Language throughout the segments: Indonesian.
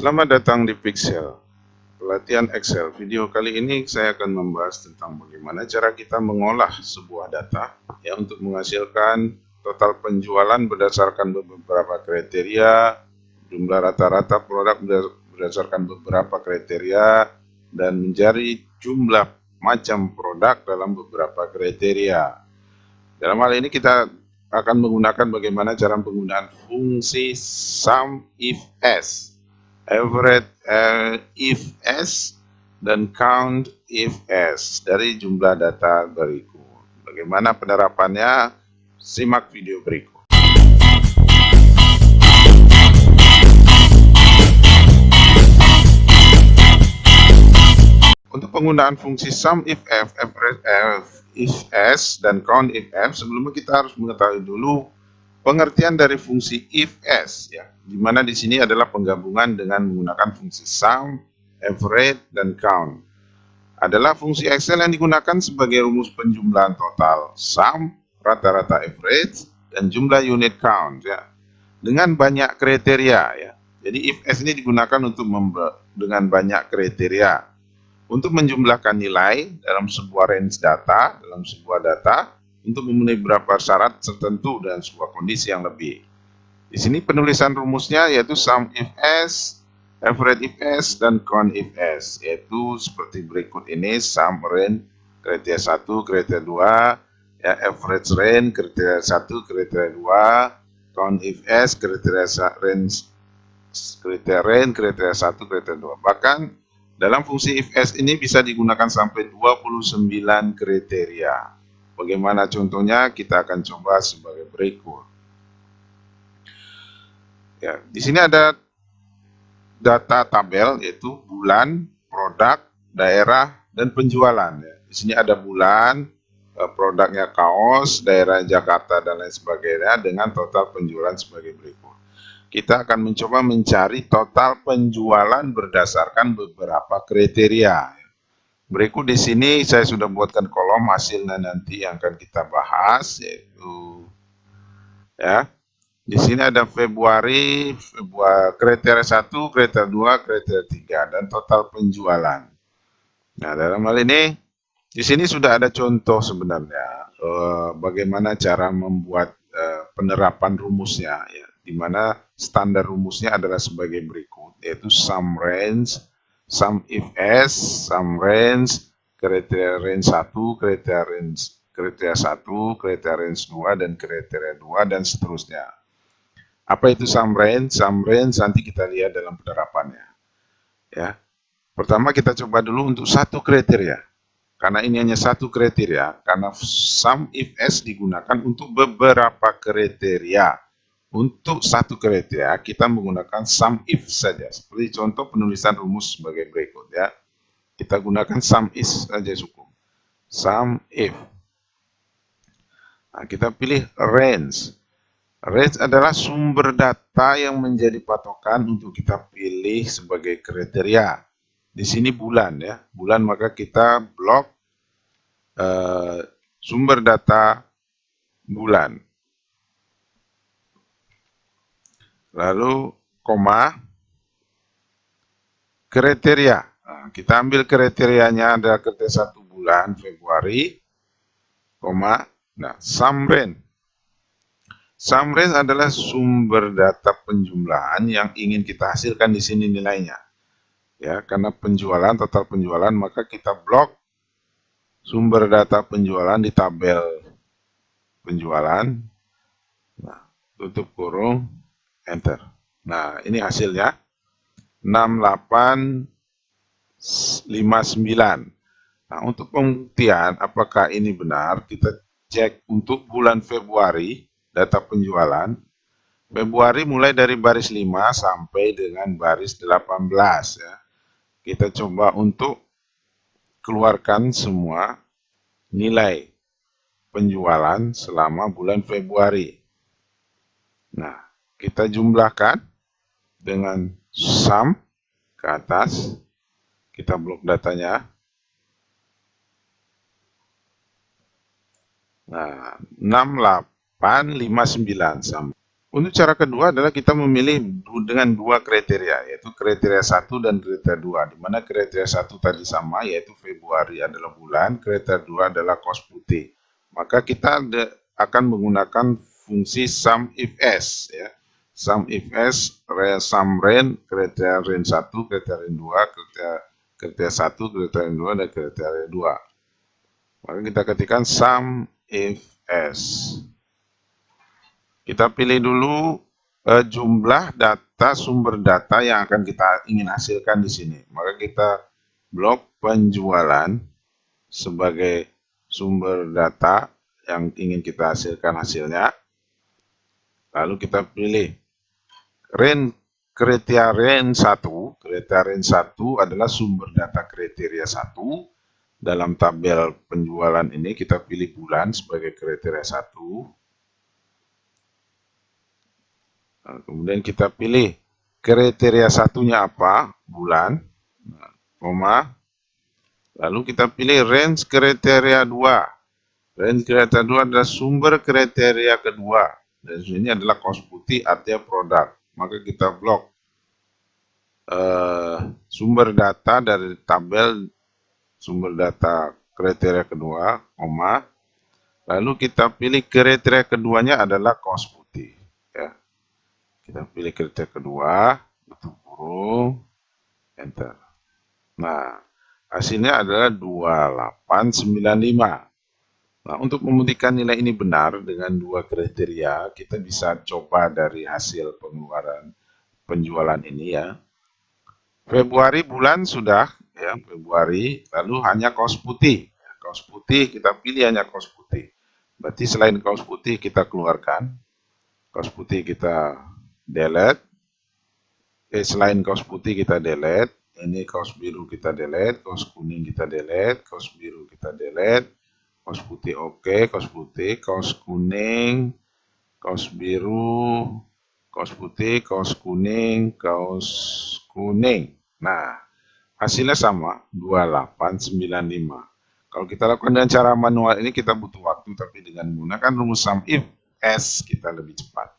Selamat datang di Pixel, pelatihan Excel. Video kali ini saya akan membahas tentang bagaimana cara kita mengolah sebuah data ya untuk menghasilkan total penjualan berdasarkan beberapa kriteria, jumlah rata-rata produk berdasarkan beberapa kriteria, dan mencari jumlah macam produk dalam beberapa kriteria. Dalam hal ini kita akan menggunakan bagaimana cara penggunaan fungsi sum if s, average if s, dan count if s dari jumlah data berikut. Bagaimana penerapannya? Simak video berikut. Untuk penggunaan fungsi sum if f, average if s, dan count if f, sebelumnya kita harus mengetahui dulu pengertian dari fungsi if s, ya, di mana di sini adalah penggabungan dengan menggunakan fungsi sum, average, dan count. Adalah fungsi Excel yang digunakan sebagai rumus penjumlahan total sum, rata-rata average, dan jumlah unit count, ya, dengan banyak kriteria, ya. Jadi if s ini digunakan untuk dengan banyak kriteria untuk menjumlahkan nilai dalam sebuah range data, dalam sebuah data, untuk memenuhi beberapa syarat tertentu dan sebuah kondisi yang lebih. Di sini penulisan rumusnya yaitu sum if s, average if s, dan count if s, yaitu seperti berikut ini: sum range kriteria 1, kriteria 2, ya, average range kriteria 1, kriteria 2, count if s kriteria range kriteria 1, kriteria 2. Bahkan dalam fungsi if s ini bisa digunakan sampai 29 kriteria. Bagaimana contohnya? Kita akan coba sebagai berikut. Ya, di sini ada data tabel yaitu bulan, produk, daerah, dan penjualan. Ya. Di sini ada bulan, produknya kaos, daerah Jakarta, dan lain sebagainya dengan total penjualan sebagai berikut. Kita akan mencoba mencari total penjualan berdasarkan beberapa kriteria. Berikut di sini saya sudah buatkan kolom hasilnya nanti yang akan kita bahas, yaitu ya. Di sini ada Februari, kriteria 1, kriteria 2, kriteria 3, dan total penjualan. Nah, dalam hal ini di sini sudah ada contoh sebenarnya bagaimana cara membuat penerapan rumusnya, ya, di mana standar rumusnya adalah sebagai berikut, yaitu sum range, sum if s, sum range, kriteria range 1, kriteria 1, kriteria range 2, dan kriteria 2, dan seterusnya. Apa itu sum range? Sum range nanti kita lihat dalam penerapannya. Ya. Pertama kita coba dulu untuk satu kriteria. Karena ini hanya satu kriteria, karena sum if s digunakan untuk beberapa kriteria. Untuk satu kriteria, kita menggunakan sum if saja. Seperti contoh penulisan rumus sebagai berikut, ya. Kita gunakan sum if saja cukup. Sum if. Nah, kita pilih range. Range adalah sumber data yang menjadi patokan untuk kita pilih sebagai kriteria. Di sini bulan, ya. Bulan, maka kita blok sumber data bulan. Lalu koma kriteria. Nah, kita ambil kriterianya adalah kriteria 1 bulan Februari, koma. Nah, sum range. Sum range adalah sumber data penjumlahan yang ingin kita hasilkan di sini nilainya. Ya, karena penjualan, total penjualan, maka kita blok sumber data penjualan di tabel penjualan. Nah, tutup kurung, enter. Nah, ini hasilnya 6859. Nah, untuk pembuktian apakah ini benar, kita cek untuk bulan Februari, data penjualan. Februari mulai dari baris 5 sampai dengan baris 18, ya. Kita coba untuk keluarkan semua nilai penjualan selama bulan Februari. Nah, kita jumlahkan dengan sum ke atas, kita blok datanya. Nah, 6859 sama. Untuk cara kedua adalah kita memilih dengan dua kriteria, yaitu kriteria 1 dan kriteria 2, di mana kriteria 1 tadi sama, yaitu Februari adalah bulan, kriteria 2 adalah kaos putih. Maka kita akan menggunakan fungsi sum if s, ya. Sum if s, sum range, kriteria range 1, kriteria range 2, kriteria 1, kriteria range 2, dan kriteria 2. Maka kita ketikkan sum if s. Kita pilih dulu jumlah data sumber data yang akan kita ingin hasilkan di sini. Maka kita blok penjualan sebagai sumber data yang ingin kita hasilkan hasilnya. Lalu kita pilih range kriteria range 1. Kriteria range 1 adalah sumber data kriteria 1. Dalam tabel penjualan ini kita pilih bulan sebagai kriteria 1. Nah, kemudian kita pilih kriteria satunya apa, bulan, nah, koma, lalu kita pilih range kriteria 2. Range kriteria 2 adalah sumber kriteria kedua, dan ini adalah kaos putih artinya produk. Maka kita blok sumber data dari tabel sumber data kriteria kedua, koma, lalu kita pilih kriteria keduanya adalah kaos putih. Ya. Kita pilih kriteria kedua, tutup kurung, enter. Nah, hasilnya adalah 2895. Nah, untuk membuktikan nilai ini benar dengan dua kriteria, kita bisa coba dari hasil pengeluaran penjualan ini ya. Februari bulan sudah, ya, Februari, lalu hanya kaos putih. Kaos putih, kita pilih hanya kaos putih. Berarti selain kaos putih kita keluarkan, kaos putih kita delete, selain kaos putih kita delete, ini kaos biru kita delete, kaos kuning kita delete, kaos biru kita delete, kaos putih oke, kaos putih, kaos kuning, kaos biru, kaos putih, kaos kuning, kaos kuning. Nah, hasilnya sama, 2895. Kalau kita lakukan dengan cara manual ini kita butuh waktu, tapi dengan menggunakan rumus sum if s kita lebih cepat.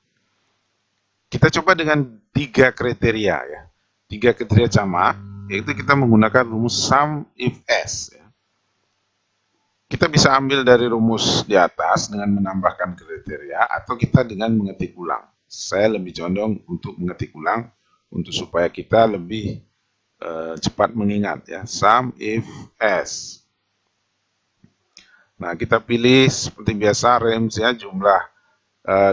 Kita coba dengan 3 kriteria ya. 3 kriteria sama, yaitu kita menggunakan rumus sum if s. Ya. Kita bisa ambil dari rumus di atas dengan menambahkan kriteria, atau kita dengan mengetik ulang. Saya lebih condong untuk mengetik ulang, untuk supaya kita lebih cepat mengingat ya. Sum if s. Nah, kita pilih seperti biasa range-nya, jumlah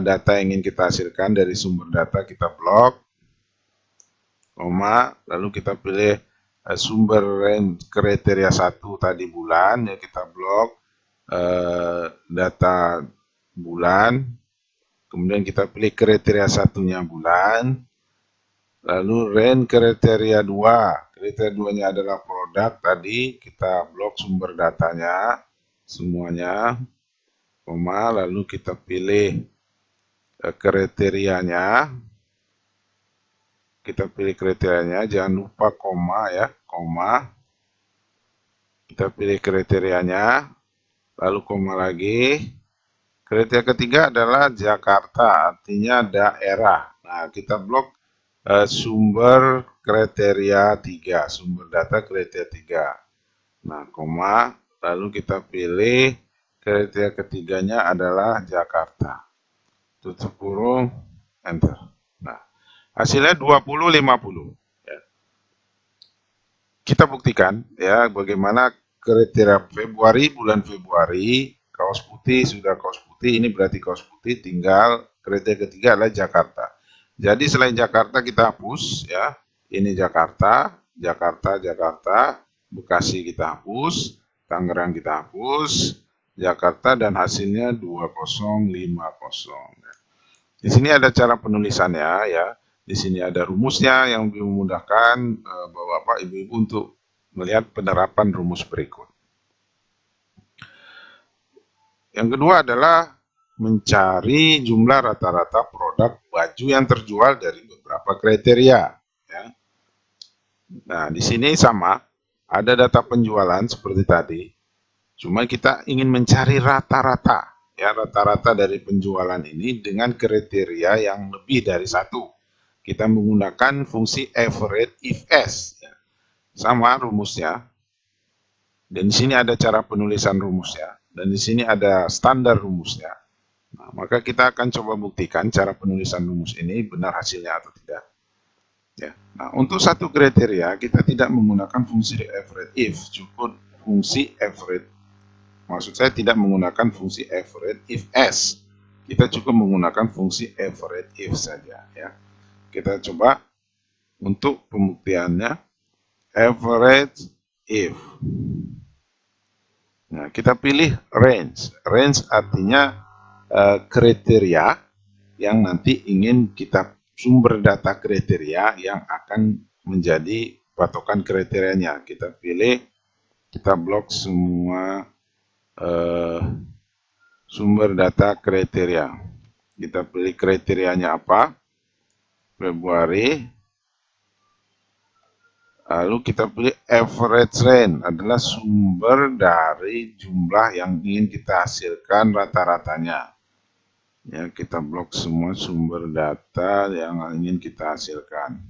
data yang ingin kita hasilkan dari sumber data kita blok, koma, lalu kita pilih sumber range kriteria 1 tadi bulan, ya kita blok data bulan, kemudian kita pilih kriteria satunya bulan, lalu range kriteria 2, kriteria 2-nya adalah produk tadi, kita blok sumber datanya semuanya, koma, lalu kita pilih kriterianya, kita pilih kriterianya, jangan lupa koma ya, koma, kita pilih kriterianya, lalu koma lagi. Kriteria ketiga adalah Jakarta, artinya daerah. Nah, kita blok sumber kriteria 3, sumber data kriteria 3. Nah, koma, lalu kita pilih kriteria ketiganya adalah Jakarta. Tutup kurung, enter. Nah, hasilnya 2050. Ya. Kita buktikan ya bagaimana kriteria Februari, bulan Februari, kaos putih sudah kaos putih, ini berarti kaos putih, tinggal kriteria ketiga adalah Jakarta. Jadi selain Jakarta kita hapus ya, ini Jakarta, Jakarta, Jakarta, Bekasi kita hapus, Tangerang kita hapus, Jakarta, dan hasilnya 2050. Di sini ada cara penulisannya ya. Di sini ada rumusnya yang lebih memudahkan Bapak Ibu untuk melihat penerapan rumus berikut. Yang kedua adalah mencari jumlah rata-rata produk baju yang terjual dari beberapa kriteria. Ya. Nah, di sini sama, ada data penjualan seperti tadi. Cuma kita ingin mencari rata-rata. ya rata-rata dari penjualan ini dengan kriteria yang lebih dari satu. Kita menggunakan fungsi average if s, ya. Sama rumusnya. Dan di sini ada cara penulisan rumusnya, dan di sini ada standar rumusnya. Nah, maka kita akan coba buktikan cara penulisan rumus ini benar hasilnya atau tidak. Ya. Nah, untuk satu kriteria kita tidak menggunakan fungsi average if, cukup fungsi average. Maksud saya tidak menggunakan fungsi average if s. Kita cukup menggunakan fungsi average if saja. Ya. Kita coba untuk pembuktiannya average if. Nah, kita pilih range. Range artinya kriteria yang nanti ingin kita sumber data kriteria yang akan menjadi patokan kriterianya. Kita pilih, kita blok semua sumber data kriteria. Kita pilih kriterianya apa? Februari. Lalu kita pilih average range adalah sumber dari jumlah yang ingin kita hasilkan rata-ratanya. Ya, kita blok semua sumber data yang ingin kita hasilkan.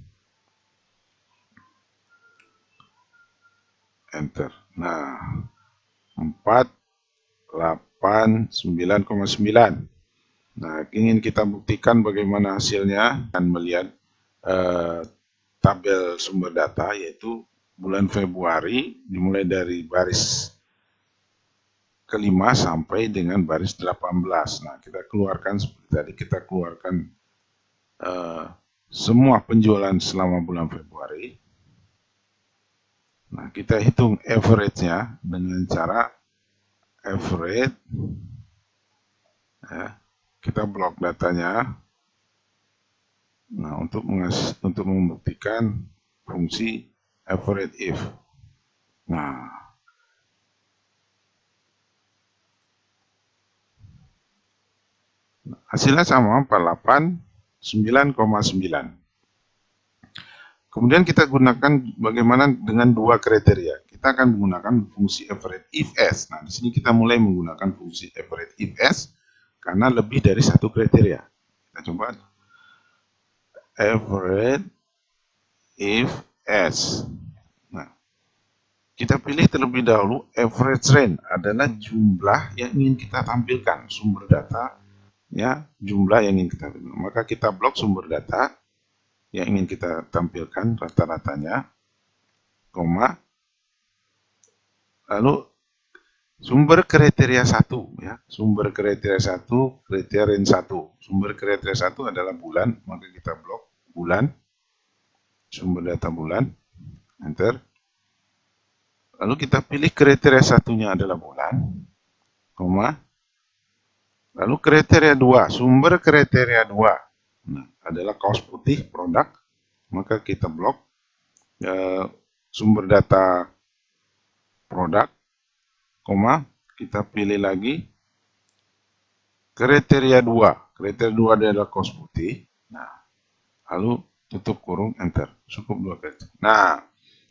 Enter. Nah, 489,9. Nah, ingin kita buktikan bagaimana hasilnya dan melihat tabel sumber data, yaitu bulan Februari dimulai dari baris kelima sampai dengan baris 18. Nah, kita keluarkan seperti tadi, kita keluarkan semua penjualan selama bulan Februari. Nah, kita hitung average-nya dengan cara average. Ya, kita blok datanya. Nah, untuk membuktikan fungsi average if. Nah, hasilnya sama 489,9. Kemudian kita gunakan bagaimana dengan dua kriteria. Kita akan menggunakan fungsi average if s. Nah, di sini kita mulai menggunakan fungsi average if s karena lebih dari satu kriteria. Kita coba average if s. Nah, kita pilih terlebih dahulu average range adalah jumlah yang ingin kita tampilkan, sumber data, ya, jumlah yang ingin kita tampilkan. Maka kita blok sumber data yang ingin kita tampilkan rata-ratanya, koma, lalu sumber kriteria 1, ya, sumber kriteria 1, kriteria range 1. Sumber kriteria 1 adalah bulan, maka kita blok bulan, sumber data bulan, enter. Lalu kita pilih kriteria satunya adalah bulan, koma. Lalu kriteria 2, sumber kriteria 2 adalah kaos putih produk, maka kita blok sumber data produk, koma, kita pilih lagi kriteria 2. Kriteria 2 adalah kaos putih. Nah, lalu tutup kurung, enter. Cukup 2 kriteria. Nah,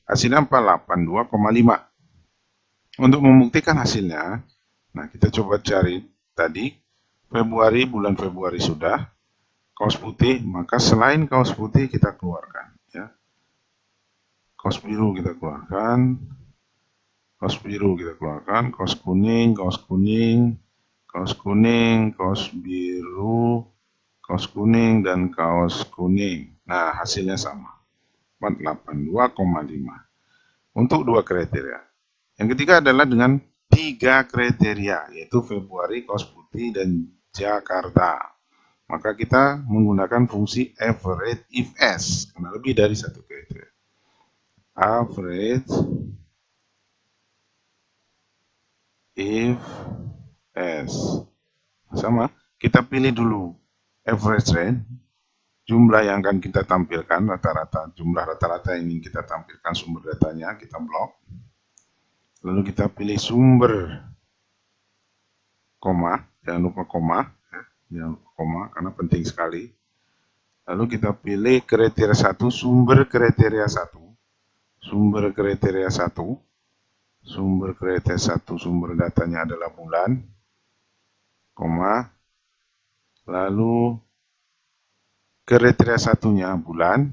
hasilnya 482,5. Untuk membuktikan hasilnya, nah kita coba cari tadi, Februari, bulan Februari sudah, kaos putih, maka selain kaos putih kita keluarkan. Ya. Kaos biru kita keluarkan, kaos biru kita keluarkan, kaos kuning, kaos kuning, kaos kuning, kaos biru, kaos kuning, dan kaos kuning. Nah, hasilnya sama, 482,5 untuk dua kriteria. Yang ketiga adalah dengan 3 kriteria, yaitu Februari, kaos putih, dan Jakarta. Maka kita menggunakan fungsi average if s, karena lebih dari satu kriteria. Average if s. Sama, kita pilih dulu average range, jumlah yang akan kita tampilkan, rata-rata, jumlah rata-rata yang ingin kita tampilkan sumber datanya, kita blok. Lalu kita pilih sumber, koma, jangan lupa koma, ya, jangan lupa koma, karena penting sekali. Lalu kita pilih kriteria 1, sumber kriteria 1, sumber kriteria 1, sumber kriteria 1, sumber datanya adalah bulan, koma, lalu kriteria satunya bulan,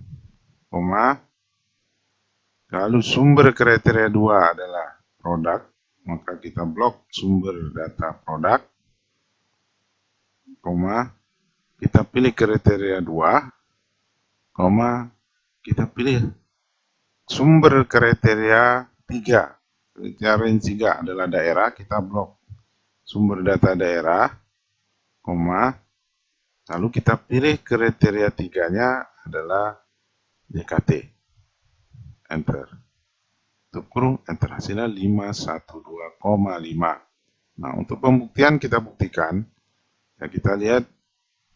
koma, lalu sumber kriteria 2 adalah produk, maka kita blok sumber data produk, koma, kita pilih kriteria 2, koma, kita pilih sumber kriteria 3. Kriteria range 3 adalah daerah, kita blok sumber data daerah, koma, lalu kita pilih kriteria 3-nya adalah JKT. Enter. Tutup kurung, enter. Hasilnya 512,5. Nah, untuk pembuktian kita buktikan. Ya, kita lihat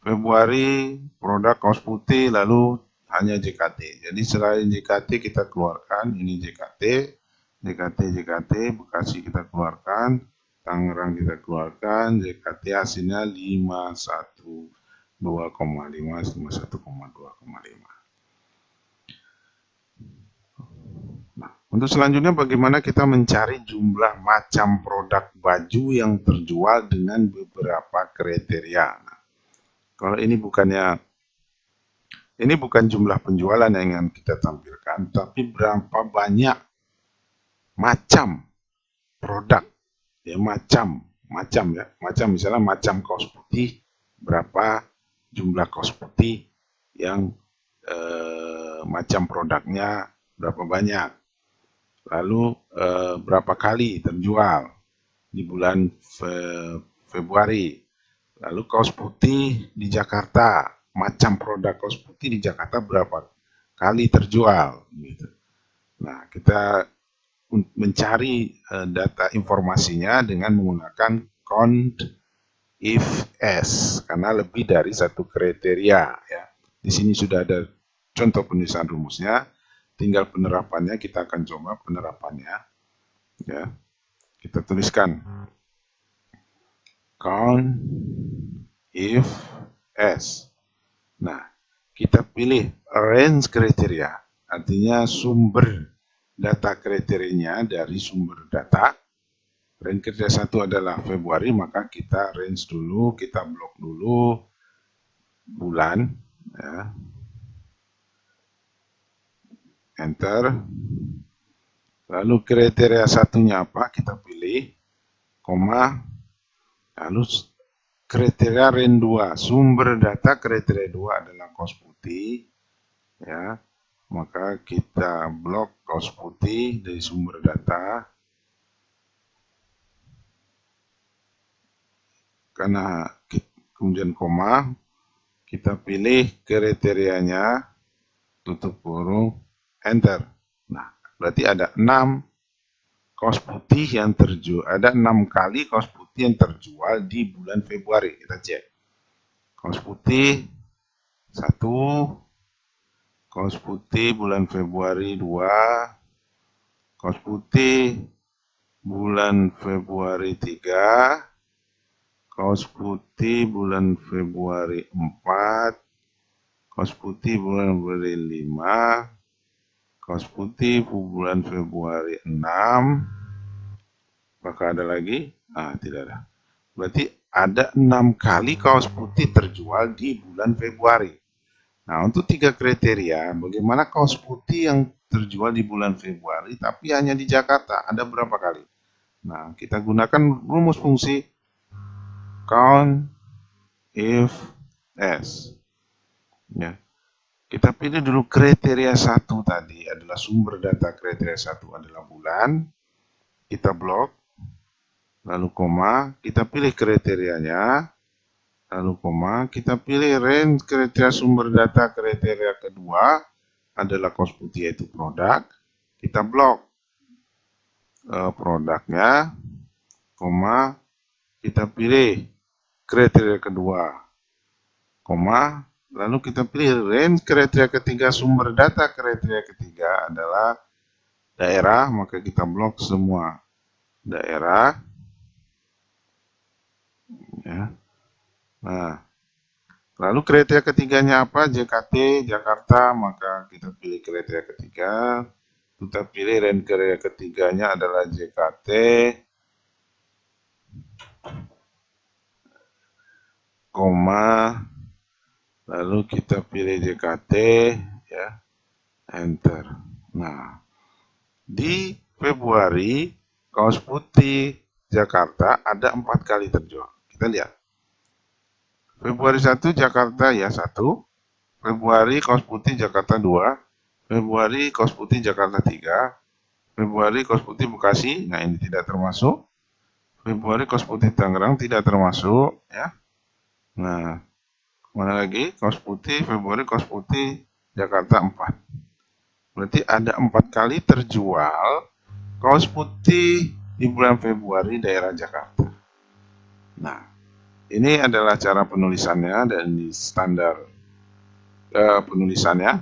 Februari produk kaos putih lalu hanya JKT. Jadi selain JKT kita keluarkan, ini JKT, Bekasi kita keluarkan, Tangerang kita keluarkan, JKT hasilnya 512,5, 51,2,5. Nah, untuk selanjutnya bagaimana kita mencari jumlah macam produk baju yang terjual dengan beberapa kriteria. Nah, kalau ini bukan jumlah penjualan yang ingin kita tampilkan, tapi berapa banyak macam produk, ya macam misalnya macam kaos putih, berapa jumlah kaos putih yang macam produknya berapa banyak, lalu berapa kali terjual di bulan Februari, lalu kaos putih di Jakarta, macam produk kaos putih di Jakarta berapa kali terjual gitu. Nah, kita mencari data informasinya dengan menggunakan count if s karena lebih dari satu kriteria ya. Di sini sudah ada contoh penulisan rumusnya, tinggal penerapannya. Kita akan coba penerapannya ya. Kita tuliskan count if s. Nah, kita pilih range kriteria, artinya sumber data kriterianya dari sumber data. Range kriteria 1 adalah Februari, maka kita range dulu, kita blok dulu bulan, ya. Enter. Lalu kriteria satunya apa? Kita pilih, koma, lalu kriteria range 2, sumber data kriteria 2 adalah kaos putih, ya. Maka kita blok kaos putih dari sumber data. Karena kemudian koma, kita pilih kriterianya, tutup kurung, enter. Nah, berarti ada 6 kaos putih yang terjual, ada 6 kali kaos putih yang terjual di bulan Februari. Kita cek. Kaos putih 1, kaos putih bulan Februari 2, kaos putih bulan Februari 3, kaos putih bulan Februari 4, kaos putih bulan Februari 5, kaos putih bulan Februari 6, apakah ada lagi? Tidak ada. Berarti ada 6 kali kaos putih terjual di bulan Februari. Nah, untuk 3 kriteria, bagaimana kaos putih yang terjual di bulan Februari tapi hanya di Jakarta, ada berapa kali? Nah, kita gunakan rumus fungsi count if s. Ya. Kita pilih dulu kriteria 1 tadi adalah sumber data kriteria 1 adalah bulan. Kita blok, lalu koma, kita pilih kriterianya, lalu koma, kita pilih range kriteria sumber data kriteria kedua adalah kaos putih yaitu produk. Kita blok produknya, koma, kita pilih kriteria kedua, koma, lalu kita pilih range kriteria ketiga, sumber data kriteria ketiga adalah daerah, maka kita blok semua daerah. Ya. Nah, lalu kriteria ketiganya apa? JKT, Jakarta, maka kita pilih kriteria ketiga. Kita pilih range kriteria ketiganya adalah JKT. koma, lalu kita pilih JKT, ya, enter. Nah, di Februari kaos putih Jakarta ada 4 kali terjual. Kita lihat. Februari 1 Jakarta ya 1, Februari kaos putih Jakarta 2, Februari kaos putih Jakarta 3, Februari kaos putih Bekasi, nah ini tidak termasuk. Februari kaos putih Tangerang tidak termasuk, ya. Nah, mana lagi? Kaos putih Februari kaos putih Jakarta 4. Berarti ada 4 kali terjual kaos putih di bulan Februari daerah Jakarta. Nah, ini adalah cara penulisannya dan di standar penulisannya.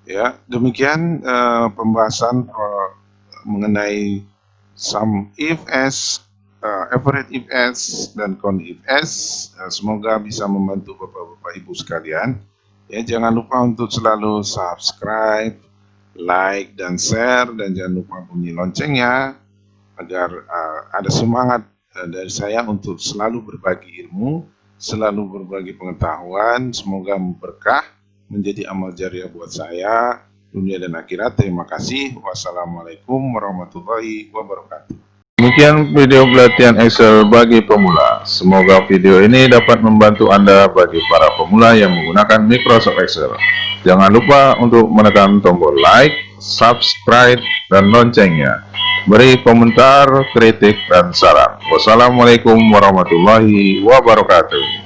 Ya, demikian pembahasan mengenai sum if s, average if s, dan count if s. Semoga bisa membantu Bapak-Bapak Ibu sekalian. Ya, jangan lupa untuk selalu subscribe, like, dan share, dan jangan lupa bunyi loncengnya agar ada semangat dari saya untuk selalu berbagi ilmu, selalu berbagi pengetahuan. Semoga berkah, menjadi amal jariah buat saya, dunia dan akhirat. Terima kasih. Wassalamualaikum warahmatullahi wabarakatuh. Demikian video pelatihan Excel bagi pemula. Semoga video ini dapat membantu Anda bagi para pemula yang menggunakan Microsoft Excel. Jangan lupa untuk menekan tombol like, subscribe, dan loncengnya. Beri komentar, kritik, dan saran. Wassalamualaikum warahmatullahi wabarakatuh.